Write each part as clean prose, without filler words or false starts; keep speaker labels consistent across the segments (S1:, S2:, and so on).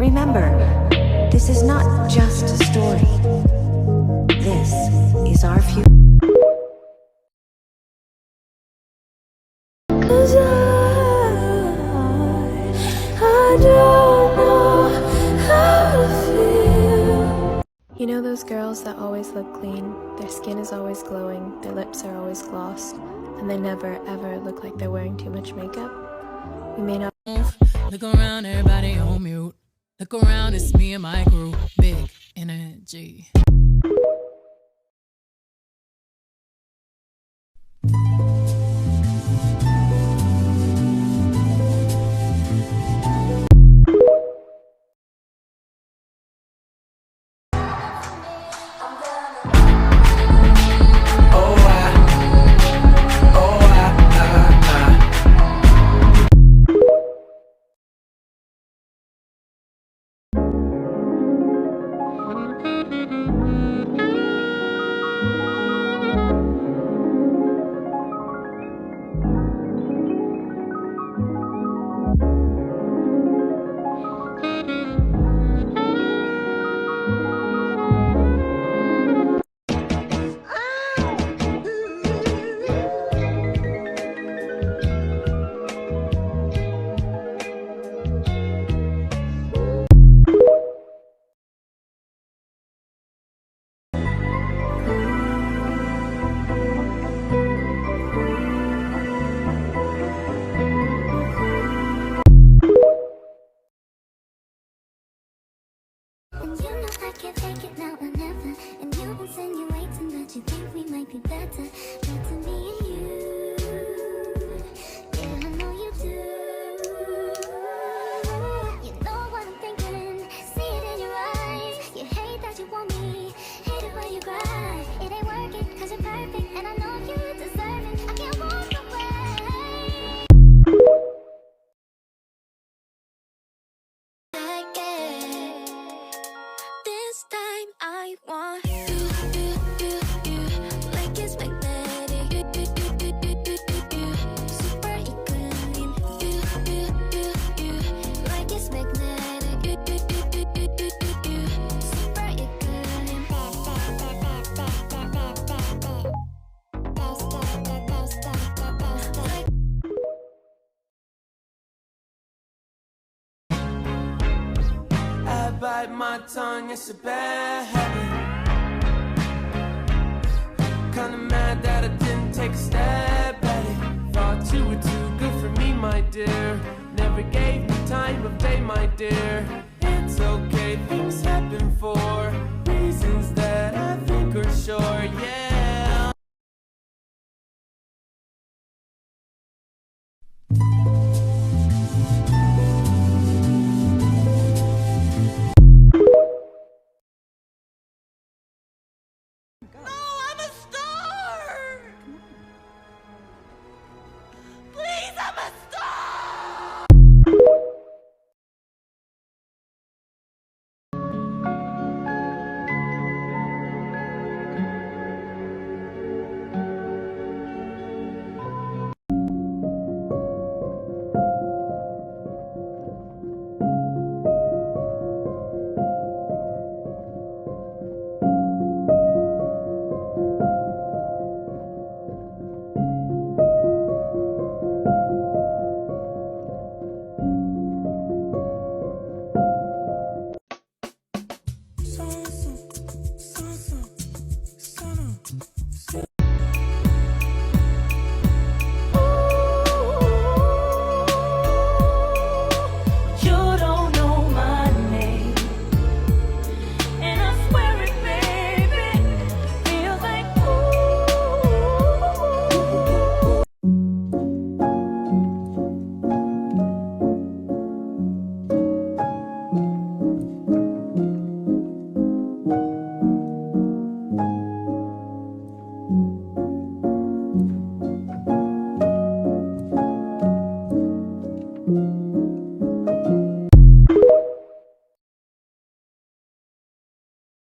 S1: Remember, this is not just a story. This is our future. I don't know how to feel.
S2: You know those girls that always look clean, their skin is always glowing, their lips are always glossed, and they never ever look like they're wearing too much makeup? We may not.
S3: Look around, everybody on mute. Look around, it's me and my group. Big energy.
S4: And you know I can't take it now or never. And you insinuating that you think we might be better. Better me and you. Yeah, I know you do. You know what I'm thinking. See it in your eyes. You hate that you want me. Hate it when you cry. It ain't working cause you're perfect. And I know you deserve it. I can't walk away. This time I want you, like it's magnetic, super equaling, like it's magnetic, super equaling.
S5: I bite my tongue, it's a bad habit. Kinda mad that I didn't take a stab at it. Thought you were too good for me, my dear. Never gave me time of day, my dear. It's okay, things happen for reasons that I think are sure, yeah.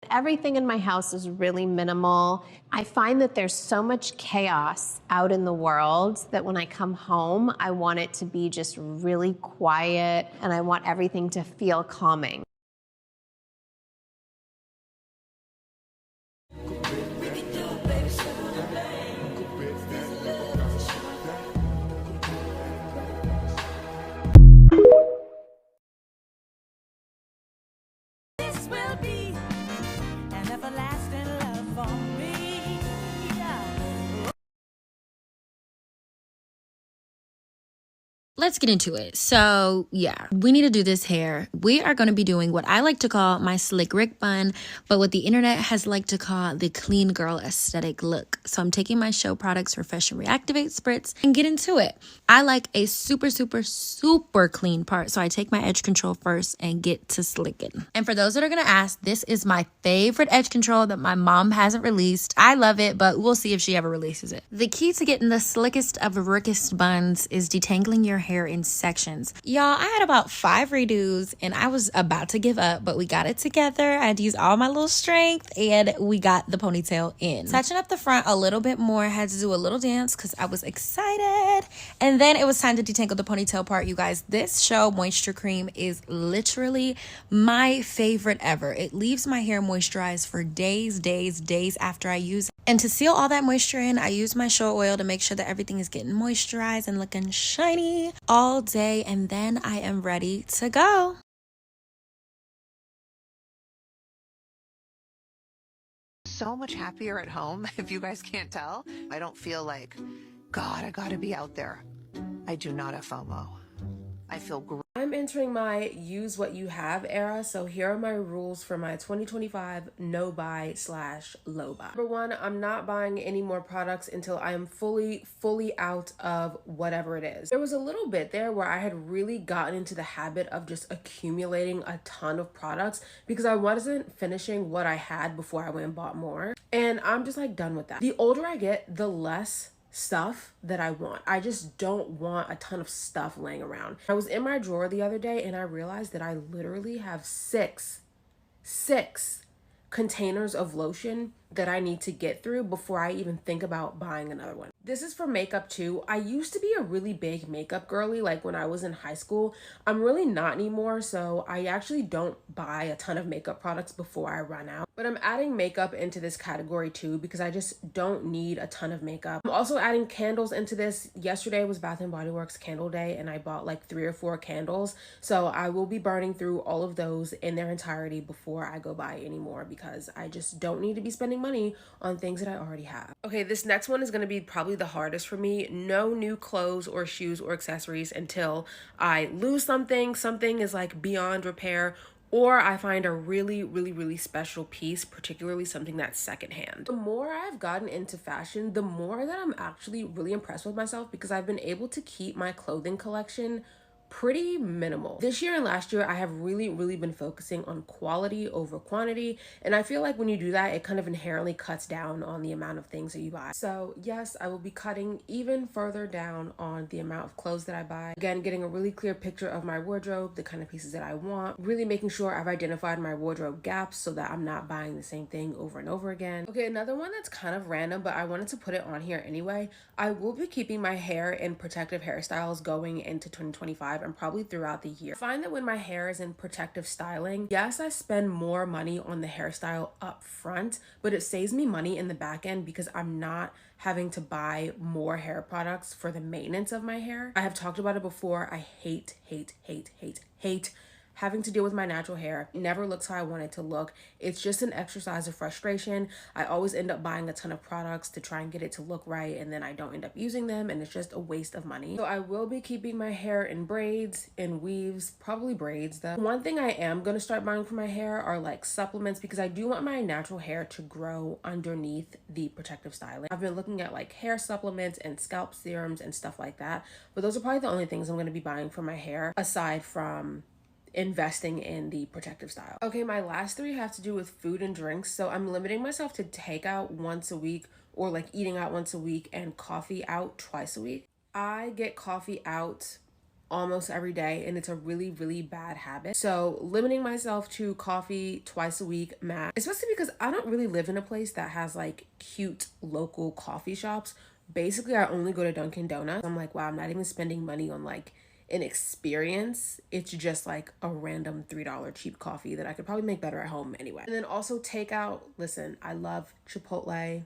S6: Everything in my house is really minimal. I find that there's so much chaos out in the world that when I come home, I want it to be just really quiet and I want everything to feel calming.
S7: This will be an everlasting love for me. Yeah.
S8: Let's get into it. So yeah, we need to do this hair. We are going to be doing what I like to call my slick Rick bun, but what the internet has liked to call the clean girl aesthetic look. So I'm taking my Show Products Refresh and Reactivate Spritz and get into it. I like a super, super, super clean part. So I take my edge control first and get to slicking. And for those that are going to ask, this is my favorite edge control that my mom hasn't released. I love it, but we'll see if she ever releases it. The key to getting the slickest of rickest buns is detangling your hair in sections. Y'all, I had about 5 redos and I was about to give up, but we got it together. I had to use all my little strength and we got the ponytail in. Touching up the front a little bit more, I had to do a little dance because I was excited. And then it was time to detangle the ponytail part, you guys. This Show Moisture Cream is literally my favorite ever. It leaves my hair moisturized for days after I use it. And to seal all that moisture in, I use my Show oil to make sure that everything is getting moisturized and looking shiny all day, and then I am ready to go.
S9: So much happier at home, if you guys can't tell. I don't feel like, God, I gotta be out there. I do not have FOMO. I feel great.
S10: I'm entering my use what you have era, so here are my rules for my 2025 no buy / low buy. Number 1, I'm not buying any more products until I am fully out of whatever it is. There was a little bit there where I had really gotten into the habit of just accumulating a ton of products because I wasn't finishing what I had before I went and bought more. And I'm just like done with that. The older I get, the less stuff that I want. I just don't want a ton of stuff laying around. I was in my drawer the other day and I realized that I literally have six containers of lotion that I need to get through before I even think about buying another one. This is for makeup too. I used to be a really big makeup girly, like when I was in high school. I'm really not anymore, so I actually don't buy a ton of makeup products before I run out. But I'm adding makeup into this category too because I just don't need a ton of makeup. I'm also adding candles into this. Yesterday was Bath & Body Works candle day and I bought like 3 or 4 candles. So I will be burning through all of those in their entirety before I go buy any more because I just don't need to be spending money on things that I already have. Okay, this next one is going to be probably the hardest for me. No new clothes or shoes or accessories until I lose something is like beyond repair, or I find a really special piece, particularly something that's secondhand. The more I've gotten into fashion, the more that I'm actually really impressed with myself because I've been able to keep my clothing collection pretty minimal. This year and last year, I have really been focusing on quality over quantity. And I feel like when you do that, it kind of inherently cuts down on the amount of things that you buy. So yes, I will be cutting even further down on the amount of clothes that I buy. Again, getting a really clear picture of my wardrobe, the kind of pieces that I want, really making sure I've identified my wardrobe gaps so that I'm not buying the same thing over and over again. Okay, another one that's kind of random, but I wanted to put it on here anyway. I will be keeping my hair in protective hairstyles going into 2025 and probably throughout the year. I find that when my hair is in protective styling, yes, I spend more money on the hairstyle up front, but it saves me money in the back end because I'm not having to buy more hair products for the maintenance of my hair. I have talked about it before. I hate having to deal with my natural hair. It never looks how I want it to look. It's just an exercise of frustration. I always end up buying a ton of products to try and get it to look right, and then I don't end up using them, and it's just a waste of money. So I will be keeping my hair in braids, in weaves, probably braids though. One thing I am gonna start buying for my hair are like supplements because I do want my natural hair to grow underneath the protective styling. I've been looking at like hair supplements and scalp serums and stuff like that, but those are probably the only things I'm gonna be buying for my hair aside from investing in the protective style. Okay, my last 3 have to do with food and drinks. So I'm limiting myself to takeout once a week or like eating out once a week and coffee out twice a week. I get coffee out almost every day, and it's a really, really bad habit. So limiting myself to coffee twice a week max, especially because I don't really live in a place that has like cute local coffee shops. Basically, I only go to Dunkin' Donuts. I'm like, wow, I'm not even spending money on like an experience. It's just like a random $3 cheap coffee that I could probably make better at home anyway. And then also takeout. Listen, I love Chipotle.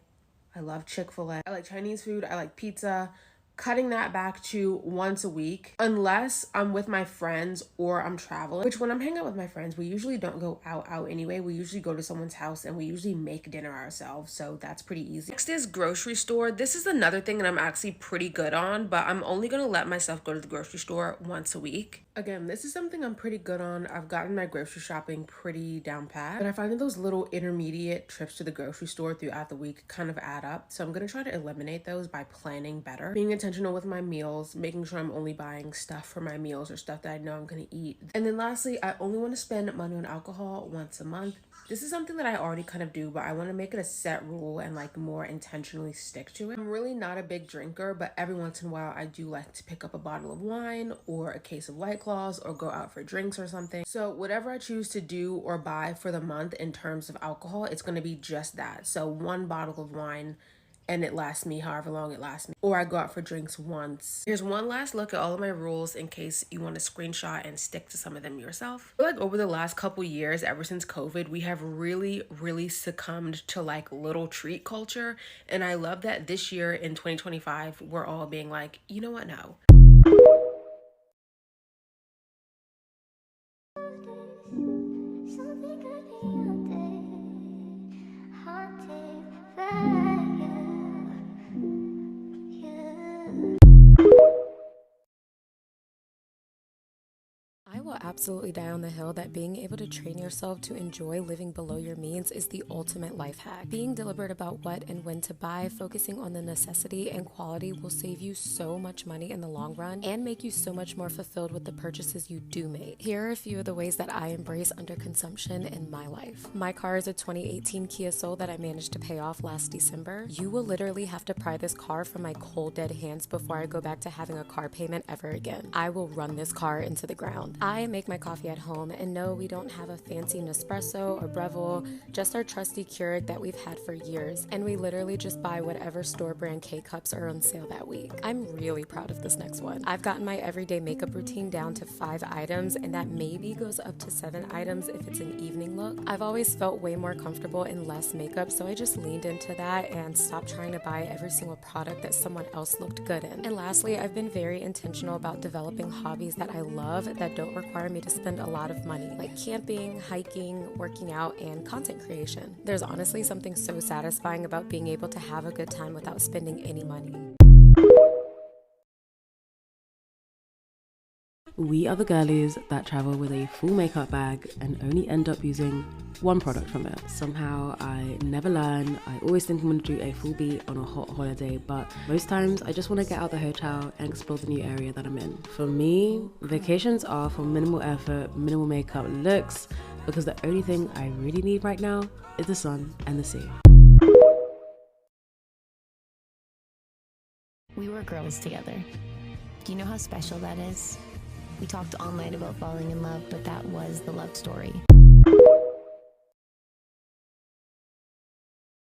S10: I love Chick-fil-A. I like Chinese food. I like pizza. Cutting that back to once a week, unless I'm with my friends or I'm traveling, which when I'm hanging out with my friends, we usually don't go out anyway. We usually go to someone's house and we usually make dinner ourselves, so that's pretty easy. Next is grocery store. This is another thing that I'm actually pretty good on, but I'm only gonna let myself go to the grocery store once a week. Again, this is something I'm pretty good on. I've gotten my grocery shopping pretty down pat, but I find that those little intermediate trips to the grocery store throughout the week kind of add up. So I'm gonna try to eliminate those by planning better, being intentional with my meals, making sure I'm only buying stuff for my meals or stuff that I know I'm gonna eat. And then lastly, I only want to spend money on alcohol once a month. This is something that I already kind of do, but I want to make it a set rule and like more intentionally stick to it. I'm really not a big drinker, but every once in a while I do like to pick up a bottle of wine or a case of White Claws or go out for drinks or something. So whatever I choose to do or buy for the month in terms of alcohol, it's going to be just that. So one bottle of wine, and it lasts me however long it lasts me. Or I go out for drinks once. Here's one last look at all of my rules in case you want to screenshot and stick to some of them yourself. I feel like over the last couple years, ever since COVID, we have really, really succumbed to like little treat culture. And I love that this year in 2025, we're all being like, you know what, no.
S4: Something could be haunted by
S11: I will absolutely die on the hill that being able to train yourself to enjoy living below your means is the ultimate life hack. Being deliberate about what and when to buy, focusing on the necessity and quality will save you so much money in the long run and make you so much more fulfilled with the purchases you do make. Here are a few of the ways that I embrace underconsumption in my life. My car is a 2018 Kia Soul that I managed to pay off last December. You will literally have to pry this car from my cold dead hands before I go back to having a car payment ever again. I will run this car into the ground. I make my coffee at home, and no, we don't have a fancy Nespresso or Breville, just our trusty Keurig that we've had for years, and we literally just buy whatever store brand K-Cups are on sale that week. I'm really proud of this next one. I've gotten my everyday makeup routine down to 5 items, and that maybe goes up to 7 items if it's an evening look. I've always felt way more comfortable in less makeup, so I just leaned into that and stopped trying to buy every single product that someone else looked good in. And lastly, I've been very intentional about developing hobbies that I love that don't require me to spend a lot of money, like camping, hiking, working out, and content creation. There's honestly something so satisfying about being able to have a good time without spending any money.
S12: We are the girlies that travel with a full makeup bag and only end up using one product from it. Somehow I never learn. I always think I'm going to do a full beat on a hot holiday, but most times I just want to get out the hotel and explore the new area that I'm in. For me, vacations are for minimal effort, minimal makeup looks, because the only thing I really need right now is the sun and the sea.
S13: We were girls together. Do you know how special that is? We talked all night about falling in love, but that was the love story.